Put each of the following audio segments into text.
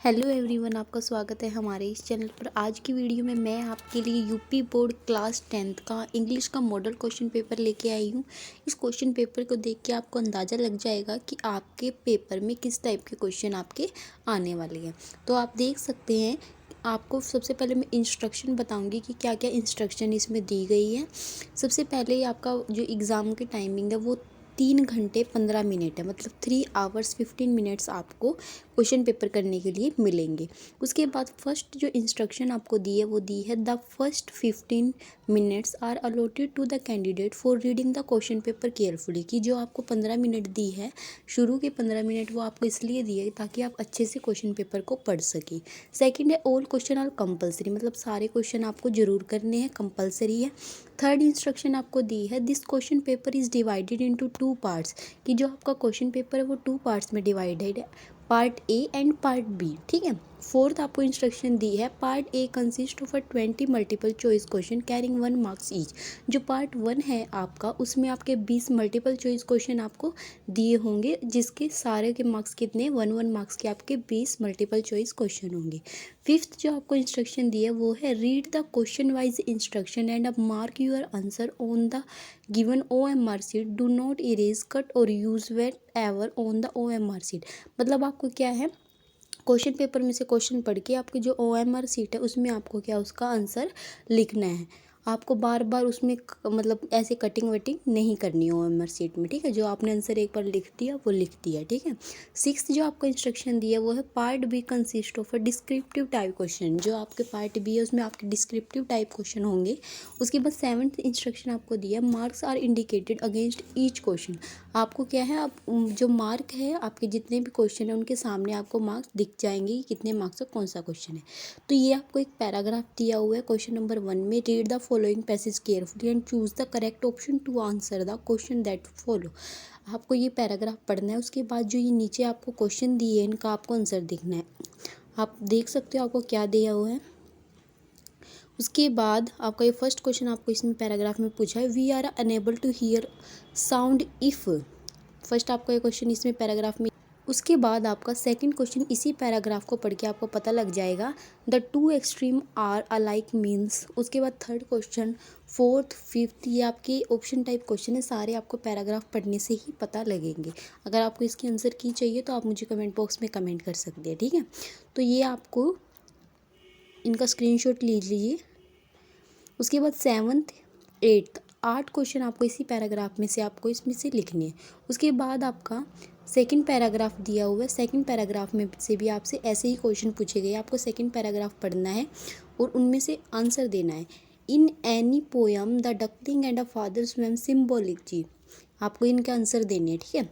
Hello everyone, आपका स्वागत है हमारे इस चैनल पर। आज की वीडियो में मैं आपके लिए यूपी बोर्ड क्लास 10th का इंग्लिश का मॉडल क्वेश्चन पेपर लेके आई हूँ। इस क्वेश्चन पेपर को देख के आपको अंदाज़ा लग जाएगा कि आपके पेपर में किस टाइप के क्वेश्चन आपके आने वाले हैं। तो आप देख सकते हैं, आपको सबसे पहले मैं इंस्ट्रक्शन बताऊंगी कि क्या क्या इंस्ट्रक्शन इसमें दी गई है। सबसे पहले आपका जो एग्ज़ाम की टाइमिंग है वो 3 घंटे 15 मिनट है, मतलब 3 आवर्स 15 मिनट्स आपको क्वेश्चन पेपर करने के लिए मिलेंगे। उसके बाद फर्स्ट जो इंस्ट्रक्शन आपको दी है वो दी है, the first 15 minutes are allotted to the candidate for reading the question paper carefully. कि जो आपको 15 मिनट दी है, शुरू के 15 मिनट वो आपको इसलिए दी है ताकि आप अच्छे से क्वेश्चन पेपर को पढ़ सकें। सेकेंड है, ऑल क्वेश्चन आर कंपलसरी, मतलब सारे क्वेश्चन आपको ज़रूर करने हैं, कंपलसरी है। थर्ड इंस्ट्रक्शन आपको दी है, this question paper is divided into 2 parts. कि जो आपका क्वेश्चन पेपर है वो 2 पार्ट्स में डिवाइडेड है, part A and part B. ठीक है। फोर्थ आपको इंस्ट्रक्शन दी है, part A consist of 20 multiple choice question carrying 1 marks each. जो पार्ट 1 है आपका, उसमें आपके 20 मल्टीपल चॉइस क्वेश्चन आपको दिए होंगे, जिसके सारे के मार्क्स कितने, 1 मार्क्स के आपके 20 मल्टीपल चॉइस क्वेश्चन होंगे। फिफ्थ जो आपको इंस्ट्रक्शन दी है वो है, read the question wise instruction and अब mark your answer on the given OMR sheet, do not erase, cut और use whitener on the OMR sheet. मतलब आपको क्या है, क्वेश्चन पेपर में से क्वेश्चन पढ़ के आपकी जो OMR शीट है उसमें आपको क्या, उसका आंसर लिखना है। आपको बार बार उसमें मतलब ऐसे कटिंग वटिंग नहीं करनी है OMR शीट में। ठीक है, जो आपने आंसर एक बार लिख दिया वो लिख दिया। ठीक है। सिक्स्थ जो आपको इंस्ट्रक्शन दिया वो है, part B consist of a descriptive type question. जो आपके पार्ट बी है उसमें आपके डिस्क्रिप्टिव टाइप क्वेश्चन होंगे। उसके बाद सेवन्थ इंस्ट्रक्शन आपको दिया, marks are indicated against each question. आपको क्या है, आप जो मार्क है आपके जितने भी क्वेश्चन है उनके सामने आपको मार्क्स दिख जाएंगे कि कितने मार्क्स का कौन सा क्वेश्चन है। तो ये आपको एक पैराग्राफ दिया हुआ है क्वेश्चन नंबर 1 में, read the following passage carefully and choose the correct option to answer the question that follow. आपको ये पैराग्राफ पढ़ना है। उसके बाद जो ये नीचे आपको क्वेश्चन दिए हैं इनका आपको आंसर देखना है। आप देख सकते हो आपको क्या दिया हुआ है। उसके बाद आपका ये फर्स्ट क्वेश्चन आपको इसमें पैराग्राफ में पूछा है, we are unable to hear sound if. First आपका ये क्वेश्चन इसमें पैराग्राफ में। उसके बाद आपका सेकंड क्वेश्चन इसी पैराग्राफ को पढ़ के आपको पता लग जाएगा, the two extreme are alike means. उसके बाद थर्ड क्वेश्चन, फोर्थ, फिफ्थ, ये आपके ऑप्शन टाइप क्वेश्चन है, सारे आपको पैराग्राफ पढ़ने से ही पता लगेंगे। अगर आपको इसकी आंसर की चाहिए तो आप मुझे कमेंट बॉक्स में कमेंट कर सकते हैं। ठीक है, तो ये आपको इनका स्क्रीनशॉट लीजिए। उसके बाद सेवन्थ, एट्थ, 8 क्वेश्चन आपको इसी पैराग्राफ में से आपको इसमें से लिखने हैं। उसके बाद आपका सेकंड पैराग्राफ दिया हुआ है, सेकंड पैराग्राफ में से भी आपसे ऐसे ही क्वेश्चन पूछे गए। आपको सेकंड पैराग्राफ पढ़ना है और उनमें से आंसर देना है। In any poem the duckling and a father swam symbolic जी। आपको इनके आंसर देने हैं। ठीक है,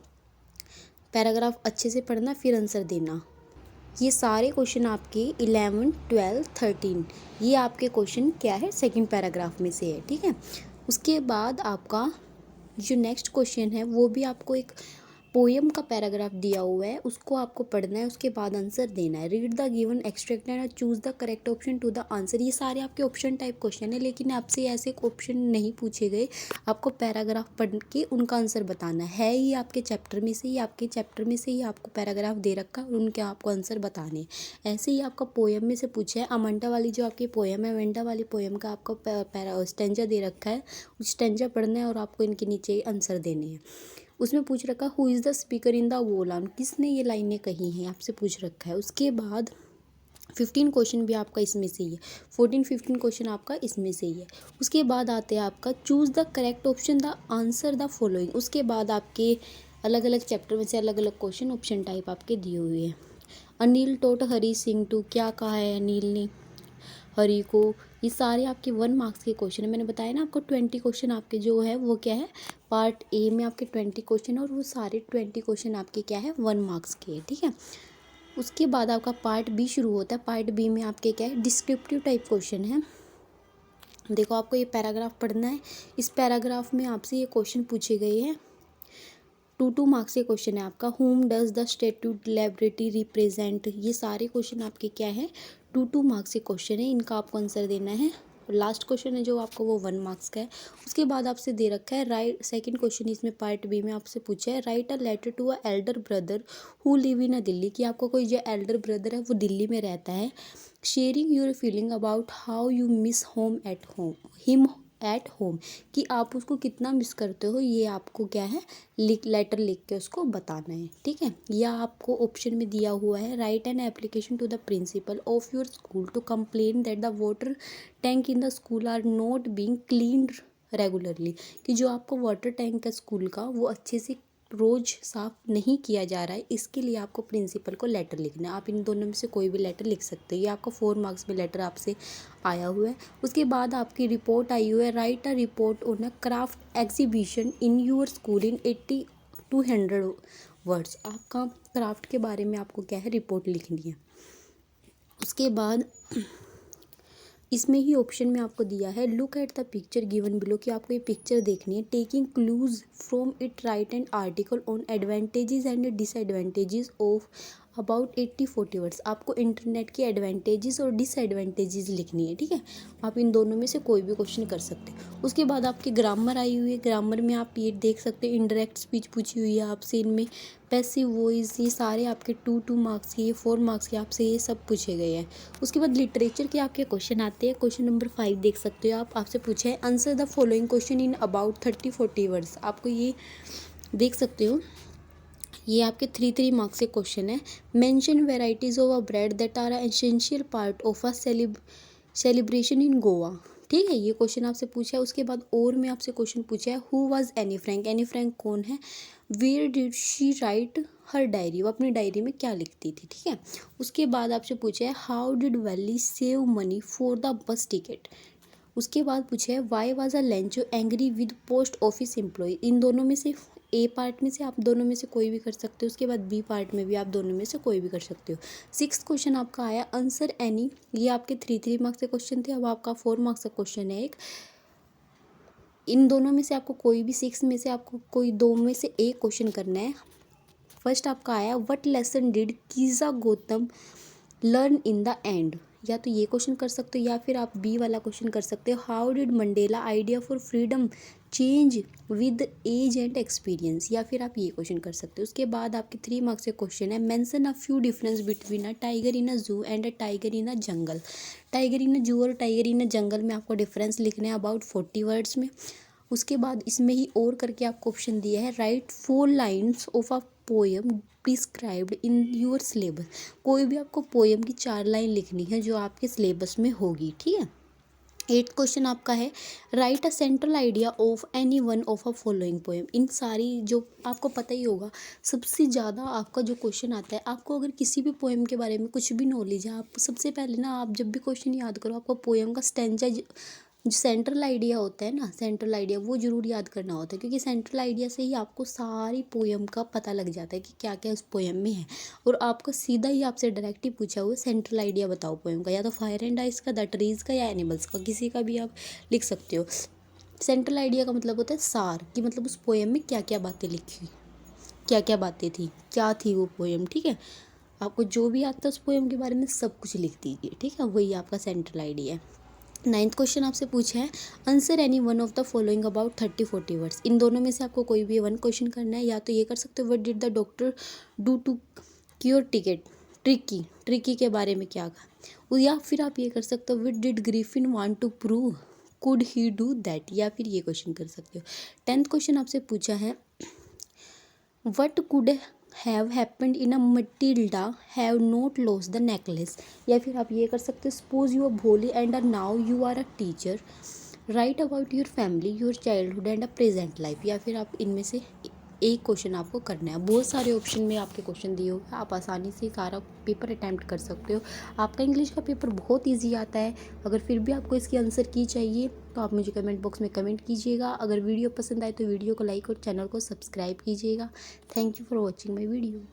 पैराग्राफ अच्छे से पढ़ना फिर आंसर देना। ये सारे क्वेश्चन आपके 11, 12, 13, ये आपके क्वेश्चन क्या है, सेकंड पैराग्राफ में से है। ठीक है। उसके बाद आपका जो नेक्स्ट क्वेश्चन है वो भी आपको एक पोएम का पैराग्राफ दिया हुआ है, उसको आपको पढ़ना है। उसके बाद आंसर देना है। Read the given extract and choose the correct option to the answer. ये सारे आपके ऑप्शन टाइप क्वेश्चन है, लेकिन आपसे ऐसे ऑप्शन नहीं पूछे गए। आपको पैराग्राफ पढ़ के उनका आंसर बताना है। ये आपके चैप्टर में से ही, आपके चैप्टर में से ही आपको पैराग्राफ दे रखा है और उनके आपको आंसर बताने। ऐसे ही आपका पोएम में से पूछा है, अमंटा वाली जो आपकी पोएम है, अमंटा वाली पोएम का आपको स्टेंजा दे रखा है, उस स्टेंजा पढ़ना है और आपको इनके नीचे आंसर देने हैं। उसमें पूछ रखा, who is the speaker in the वोलान, किसने ये लाइनें कही हैं, आपसे पूछ रखा है। उसके बाद 15 क्वेश्चन भी आपका इसमें से ही है, 14-15 क्वेश्चन आपका इसमें से ही है। उसके बाद आते हैं आपका choose the correct option the answer the following. उसके बाद आपके अलग अलग चैप्टर में से अलग अलग क्वेश्चन ऑप्शन टाइप आपके दिए हुए हैं। अनिल टोट हरी सिंह टू, क्या कहा है अनिल ने हरी को। ये सारे आपके 1 मार्क्स के क्वेश्चन है। मैंने बताया ना आपको 20 क्वेश्चन आपके जो है वो क्या है, पार्ट ए में आपके 20 क्वेश्चन और वो सारे 20 क्वेश्चन आपके क्या है, 1 मार्क्स के। ठीक है। उसके बाद आपका पार्ट बी शुरू होता है। पार्ट बी में आपके क्या है, डिस्क्रिप्टिव टाइप क्वेश्चन है। देखो आपको ये पैराग्राफ पढ़ना है। इस पैराग्राफ में आपसे ये क्वेश्चन पूछे गए हैं, 2 मार्क्स के क्वेश्चन है आपका। Home does the statute library represent. ये सारे क्वेश्चन आपके क्या है, 2 मार्क्स के क्वेश्चन है, इनका आपको आंसर देना है। लास्ट क्वेश्चन है जो आपको वो 1 मार्क्स का है। उसके बाद आपसे दे रखा है राइट, सेकंड क्वेश्चन इसमें पार्ट बी में आपसे पूछा है right a letter to a elder brother who live in a Delhi, कि आपको कोई जो एल्डर ब्रदर है वो दिल्ली में रहता है, sharing your feeling about how you miss home at home him at home, कि आप उसको कितना मिस करते हो, ये आपको क्या है लेटर लिख के उसको बताना है। ठीक है, या आपको ऑप्शन में दिया हुआ है write an application to the principal of your school to complain that the water tank in the school are not being cleaned regularly, कि जो आपको वाटर टैंक है स्कूल का वो अच्छे से रोज़ साफ नहीं किया जा रहा है, इसके लिए आपको प्रिंसिपल को लेटर लिखना है। आप इन दोनों में से कोई भी लेटर लिख सकते हो। ये आपका 4 मार्क्स में लेटर आपसे आया हुआ है। उसके बाद आपकी रिपोर्ट आई हुई है right a report on a craft exhibition in your school in 80 to 100 words. आपका क्राफ्ट के बारे में आपको क्या है रिपोर्ट लिखनी है। उसके बाद इसमें ही ऑप्शन में आपको दिया है look at the picture given below, कि आपको ये पिक्चर देखनी है, taking clues from it right and article on advantages and disadvantages of about 80-40 words. आपको इंटरनेट के एडवांटेजेस और डिसएडवांटेजेस लिखनी है। ठीक है, आप इन दोनों में से कोई भी क्वेश्चन कर सकते हैं। उसके बाद आपकी ग्रामर आई हुई है, ग्रामर में आप ये देख सकते हैं इनडायरेक्ट स्पीच पूछी हुई है आपसे, इनमें पैसिव वॉइस, ये सारे आपके 2 मार्क्स के, ये 4 मार्क्स के आपसे ये सब पूछे गए हैं। उसके बाद लिटरेचर के आपके क्वेश्चन आते हैं। क्वेश्चन नंबर 5 देख सकते हो आप, आपसे पूछा है answer the following question in about 30-40 words. आपको ये देख सकते हो, ये आपके 3 मार्क्स के क्वेश्चन है। Mention varieties of a bread that are essential part of a celebration in Goa. ठीक है, ये क्वेश्चन आपसे पूछा है। उसके बाद और में आपसे क्वेश्चन पूछा है who was Anne Frank, Anne Frank कौन है, where did she write her diary, वो अपनी डायरी में क्या लिखती थी। ठीक है, उसके बाद आपसे पूछा है how did Valli save money for the bus ticket. उसके बाद पूछा है why was a Lencho angry with post office employ. इन दोनों में से ए पार्ट में से आप दोनों में से कोई भी कर सकते हो। उसके बाद बी पार्ट में भी आप दोनों में से कोई भी कर सकते हो। 6th क्वेश्चन आपका आया आंसर एनी, ये आपके 3 मार्क्स के क्वेश्चन थे। अब आपका 4 मार्क्स का क्वेश्चन है एक, इन दोनों में से आपको कोई भी 6 में से आपको कोई 2 में से एक क्वेश्चन करना है। फर्स्ट आपका आया what lesson did Kisa Gautam learn in the end, या तो ये क्वेश्चन कर सकते हो या फिर आप बी वाला क्वेश्चन कर सकते हो how did Mandela idea for freedom change with age and experience, या फिर आप ये क्वेश्चन कर सकते हो। उसके बाद आपके 3 मार्क्स के क्वेश्चन है mention a few difference between a tiger in a zoo and a tiger in a jungle. Tiger in a zoo और टाइगर इन अ जंगल में आपको डिफरेंस लिखना है अबाउट 40 वर्ड्स में। उसके बाद इसमें ही और करके आपको ऑप्शन दिया है right 4 lines of a poem described in your syllabus. कोई भी आपको पोएम की 4 लाइन लिखनी है जो आपके सिलेबस में होगी। ठीक है, 8th क्वेश्चन आपका है right a central idea of any one of a following poem. इन सारी जो आपको पता ही होगा, सबसे ज़्यादा आपका जो क्वेश्चन आता है, आपको अगर किसी भी पोएम के बारे में कुछ भी नॉलेज है, आप सबसे पहले ना आप जब भी क्वेश्चन याद करो आपको पोएम का स्टैंजा जो सेंट्रल आइडिया होता है ना, सेंट्रल आइडिया वो जरूर याद करना होता है, क्योंकि सेंट्रल आइडिया से ही आपको सारी पोएम का पता लग जाता है कि क्या क्या उस पोएम में है। और आपको सीधा ही आपसे डायरेक्ट ही पूछा हुआ सेंट्रल आइडिया बताओ पोएम का, या तो फायर एंड आइस का, द ट्रीज का, या एनिमल्स का, किसी का भी आप लिख सकते हो। सेंट्रल आइडिया का मतलब होता है सार, कि मतलब उस पोएम में क्या क्या बातें लिखी, क्या क्या बातें थी, क्या थी वो पोएम। ठीक है, आपको जो भी आता है उस पोएम के बारे में सब कुछ लिख दीजिए। ठीक है, वही आपका सेंट्रल आइडिया है। 9th क्वेश्चन आपसे पूछा है answer any one of the following about 30-40 words. इन दोनों में से आपको कोई भी 1 क्वेश्चन करना है, या तो ये कर सकते हो what did the doctor do to cure Tricki के बारे में क्या कहा, या फिर आप ये कर सकते हो what did Griffin want to prove could he do that, या फिर ये क्वेश्चन कर सकते हो। 10th क्वेश्चन आपसे पूछा है what could have happened in a Matilda have not lost the necklace, या फिर आप ये कर सकते हो suppose you are Bholi and now you are a teacher, write about your family your childhood and a present life, या फिर आप इनमें से एक क्वेश्चन आपको करना है। बहुत सारे ऑप्शन में आपके क्वेश्चन दिए हुए हैं, आप आसानी से सारा पेपर अटैम्प्ट कर सकते हो। आपका इंग्लिश का पेपर बहुत ईजी आता है। अगर फिर भी आपको इसकी आंसर की चाहिए तो आप मुझे कमेंट बॉक्स में कमेंट कीजिएगा। अगर वीडियो पसंद आए तो वीडियो को लाइक और चैनल को सब्सक्राइब कीजिएगा। Thank you for watching my video.